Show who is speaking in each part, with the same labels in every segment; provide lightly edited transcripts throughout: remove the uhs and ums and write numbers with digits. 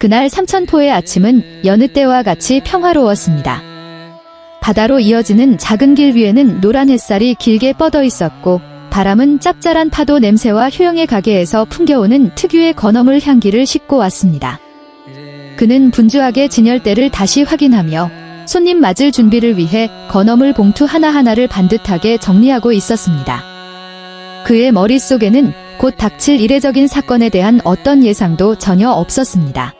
Speaker 1: 그날 삼천포의 아침은 여느 때와 같이 평화로웠습니다. 바다로 이어지는 작은 길 위에는 노란 햇살이 길게 뻗어 있었고 바람은 짭짤한 파도 냄새와 효영의 가게에서 풍겨오는 특유의 건어물 향기를 싣고 왔습니다. 그는 분주하게 진열대를 다시 확인하며 손님 맞을 준비를 위해 건어물 봉투 하나하나를 반듯하게 정리하고 있었습니다. 그의 머릿속에는 곧 닥칠 이례적인 사건에 대한 어떤 예상도 전혀 없었습니다.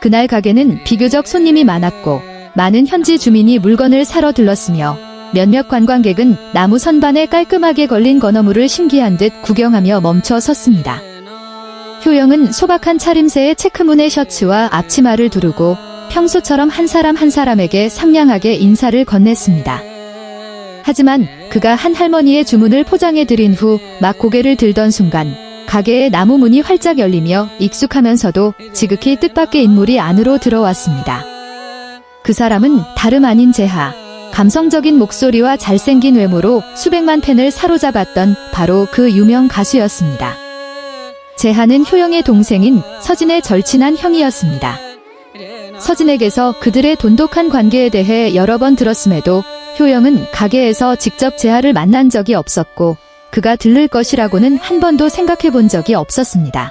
Speaker 1: 그날 가게는 비교적 손님이 많았고 많은 현지 주민이 물건을 사러 들렀으며 몇몇 관광객은 나무 선반에 깔끔하게 걸린 건어물을 신기한 듯 구경하며 멈춰 섰습니다. 효영은 소박한 차림새의 체크무늬 셔츠와 앞치마를 두르고 평소처럼 한 사람 한 사람에게 상냥하게 인사를 건넸습니다. 하지만 그가 한 할머니의 주문을 포장해 드린 후 막 고개를 들던 순간 가게의 나무 문이 활짝 열리며 익숙하면서도 지극히 뜻밖의 인물이 안으로 들어왔습니다. 그 사람은 다름 아닌 재하. 감성적인 목소리와 잘생긴 외모로 수백만 팬을 사로잡았던 바로 그 유명 가수였습니다. 재하는 효영의 동생인 서진의 절친한 형이었습니다. 서진에게서 그들의 돈독한 관계에 대해 여러 번 들었음에도 효영은 가게에서 직접 재하를 만난 적이 없었고 그가 들를 것이라고는 한 번도 생각해 본 적이 없었습니다.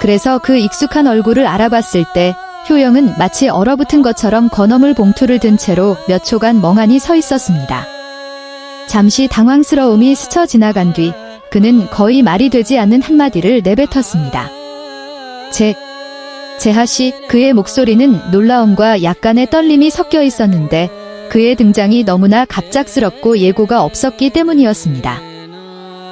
Speaker 1: 그래서 그 익숙한 얼굴을 알아봤을 때 효영은 마치 얼어붙은 것처럼 건어물 봉투를 든 채로 몇 초간 멍하니 서 있었습니다. 잠시 당황스러움이 스쳐 지나간 뒤 그는 거의 말이 되지 않는 한마디를 내뱉었습니다. 재하씨. 그의 목소리는 놀라움과 약간의 떨림이 섞여 있었는데 그의 등장이 너무나 갑작스럽고 예고가 없었기 때문이었습니다.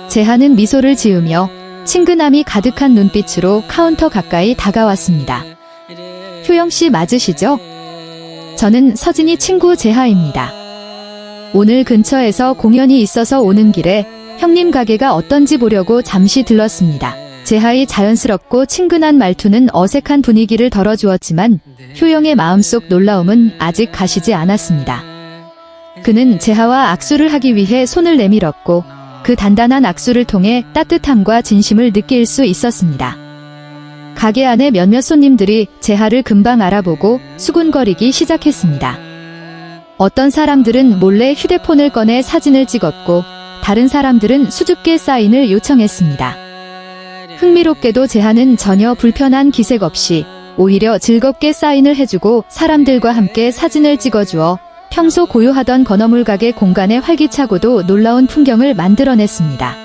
Speaker 1: 재하는 미소를 지으며 친근함이 가득한 눈빛으로 카운터 가까이 다가왔습니다. 효영씨 맞으시죠? 저는 서진이 친구 재하입니다. 오늘 근처에서 공연이 있어서 오는 길에 형님 가게가 어떤지 보려고 잠시 들렀습니다. 재하의 자연스럽고 친근한 말투는 어색한 분위기를 덜어주었지만 효영의 마음속 놀라움은 아직 가시지 않았습니다. 그는 재하와 악수를 하기 위해 손을 내밀었고 그 단단한 악수를 통해 따뜻함과 진심을 느낄 수 있었습니다. 가게 안에 몇몇 손님들이 재하를 금방 알아보고 수군거리기 시작했습니다. 어떤 사람들은 몰래 휴대폰을 꺼내 사진을 찍었고 다른 사람들은 수줍게 사인을 요청했습니다. 흥미롭게도 재하는 전혀 불편한 기색 없이 오히려 즐겁게 사인을 해주고 사람들과 함께 사진을 찍어주어 평소 고요하던 건어물 가게 공간에 활기차고도 놀라운 풍경을 만들어냈습니다.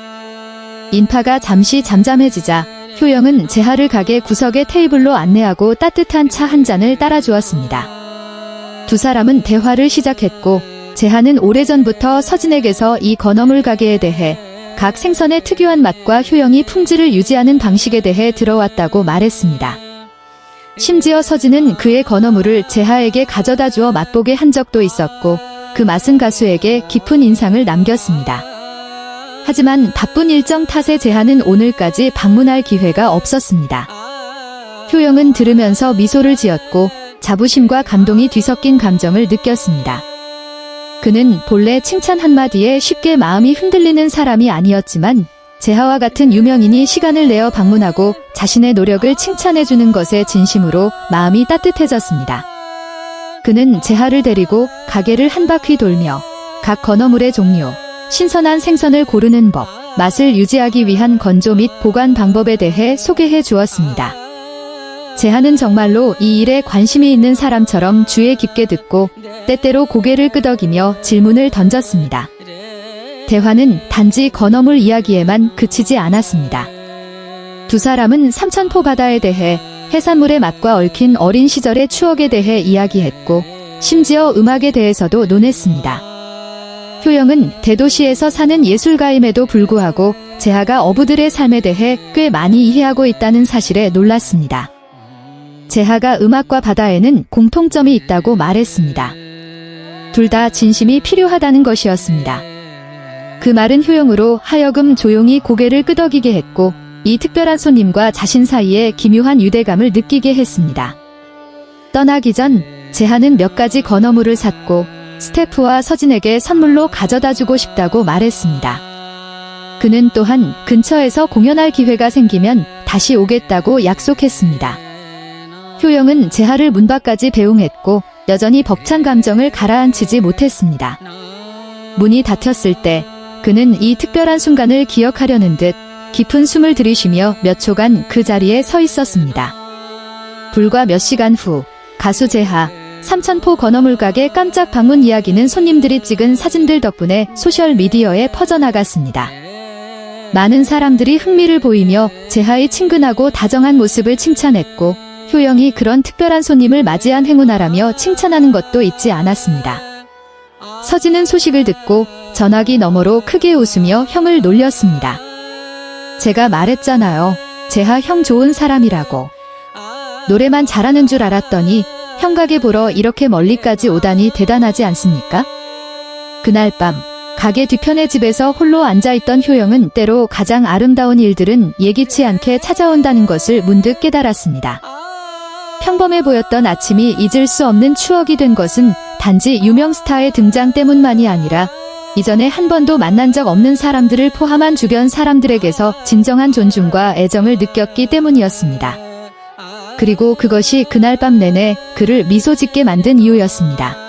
Speaker 1: 인파가 잠시 잠잠해지자 효영은 재하를 가게 구석의 테이블로 안내하고 따뜻한 차 한 잔을 따라주었습니다. 두 사람은 대화를 시작했고 재하는 오래전부터 서진에게서 이 건어물 가게에 대해 각 생선의 특유한 맛과 효영이 품질을 유지하는 방식에 대해 들어왔다고 말했습니다. 심지어 서진은 그의 건어물을 재하에게 가져다 주어 맛보게 한 적도 있었고 그 맛은 가수에게 깊은 인상을 남겼습니다. 하지만 바쁜 일정 탓에 재하는 오늘까지 방문할 기회가 없었습니다. 효영은 들으면서 미소를 지었고 자부심과 감동이 뒤섞인 감정을 느꼈습니다. 그는 본래 칭찬 한마디에 쉽게 마음이 흔들리는 사람이 아니었지만 재하와 같은 유명인이 시간을 내어 방문하고 자신의 노력을 칭찬해주는 것에 진심으로 마음이 따뜻해졌습니다. 그는 재하를 데리고 가게를 한 바퀴 돌며 각 건어물의 종류, 신선한 생선을 고르는 법, 맛을 유지하기 위한 건조 및 보관 방법에 대해 소개해 주었습니다. 재하는 정말로 이 일에 관심이 있는 사람처럼 주의 깊게 듣고 때때로 고개를 끄덕이며 질문을 던졌습니다. 대화는 단지 건어물 이야기에만 그치지 않았습니다. 두 사람은 삼천포 바다에 대해 해산물의 맛과 얽힌 어린 시절의 추억에 대해 이야기했고 심지어 음악에 대해서도 논했습니다. 효영은 대도시에서 사는 예술가임에도 불구하고 재하가 어부들의 삶에 대해 꽤 많이 이해하고 있다는 사실에 놀랐습니다. 재하가 음악과 바다에는 공통점이 있다고 말했습니다. 둘 다 진심이 필요하다는 것이었습니다. 그 말은 효영으로 하여금 조용히 고개를 끄덕이게 했고 이 특별한 손님과 자신 사이에 기묘한 유대감을 느끼게 했습니다. 떠나기 전 재하는 몇 가지 건어물을 샀고 스태프와 서진에게 선물로 가져다주고 싶다고 말했습니다. 그는 또한 근처에서 공연할 기회가 생기면 다시 오겠다고 약속했습니다. 효영은 재하를 문 밖까지 배웅했고 여전히 벅찬 감정을 가라앉히지 못했습니다. 문이 닫혔을 때 그는 이 특별한 순간을 기억하려는 듯 깊은 숨을 들이쉬며 몇 초간 그 자리에 서 있었습니다. 불과 몇 시간 후 가수 재하, 삼천포 건어물 가게 깜짝 방문 이야기는 손님들이 찍은 사진들 덕분에 소셜미디어에 퍼져나갔습니다. 많은 사람들이 흥미를 보이며 재하의 친근하고 다정한 모습을 칭찬했고 효영이 그런 특별한 손님을 맞이한 행운아라며 칭찬하는 것도 잊지 않았습니다. 서진은 소식을 듣고 전화기 너머로 크게 웃으며 형을 놀렸습니다. 제가 말했잖아요. 재하 형 좋은 사람이라고. 노래만 잘하는 줄 알았더니 형 가게 보러 이렇게 멀리까지 오다니 대단하지 않습니까? 그날 밤 가게 뒤편의 집에서 홀로 앉아있던 효영은 때로 가장 아름다운 일들은 예기치 않게 찾아온다는 것을 문득 깨달았습니다. 평범해 보였던 아침이 잊을 수 없는 추억이 된 것은 단지 유명 스타의 등장 때문만이 아니라 이전에 한 번도 만난 적 없는 사람들을 포함한 주변 사람들에게서 진정한 존중과 애정을 느꼈기 때문이었습니다. 그리고 그것이 그날 밤 내내 그를 미소 짓게 만든 이유였습니다.